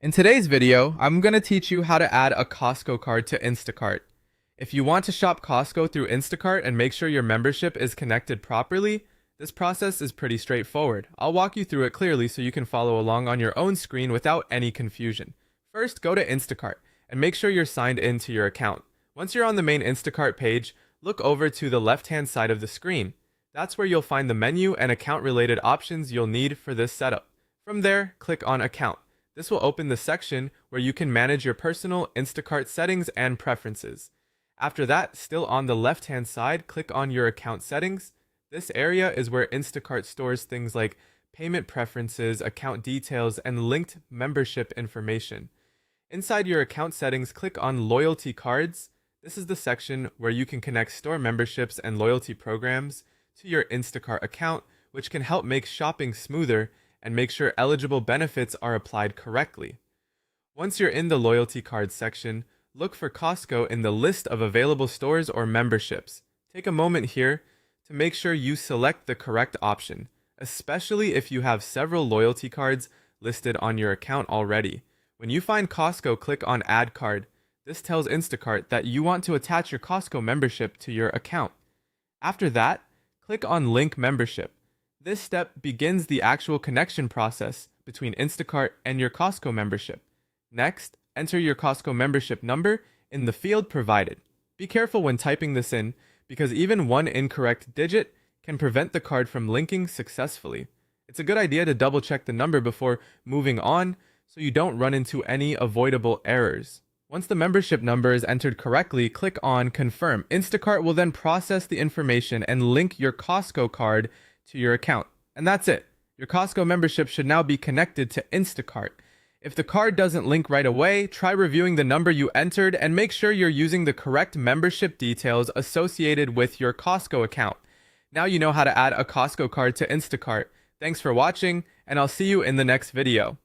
In today's video, I'm going to teach you how to add a Costco card to Instacart. If you want to shop Costco through Instacart and make sure your membership is connected properly, this process is pretty straightforward. I'll walk you through it clearly so you can follow along on your own screen without any confusion. First, go to Instacart and make sure you're signed into your account. Once you're on the main Instacart page, look over to the left-hand side of the screen. That's where you'll find the menu and account-related options you'll need for this setup. From there, click on Account. This will open the section where you can manage your personal Instacart settings and preferences. After that, still on the left-hand side, click on your account settings. This area is where Instacart stores things like payment preferences, account details, and linked membership information. Inside your account settings, click on Loyalty Cards. This is the section where you can connect store memberships and loyalty programs to your Instacart account, which can help make shopping smoother and make sure eligible benefits are applied correctly. Once you're in the loyalty card section, look for Costco in the list of available stores or memberships. Take a moment here to make sure you select the correct option, especially if you have several loyalty cards listed on your account already. When you find Costco, click on Add Card. This tells Instacart that you want to attach your Costco membership to your account. After that, click on Link Membership. This step begins the actual connection process between Instacart and your Costco membership. Next, enter your Costco membership number in the field provided. Be careful when typing this in, because even one incorrect digit can prevent the card from linking successfully. It's a good idea to double check the number before moving on so you don't run into any avoidable errors. Once the membership number is entered correctly, click on Confirm. Instacart will then process the information and link your Costco card to your account. And that's it. Your Costco membership should now be connected to Instacart. If the card doesn't link right away, try reviewing the number you entered and make sure you're using the correct membership details associated with your Costco account. Now you know how to add a Costco card to Instacart. Thanks for watching, and I'll see you in the next video.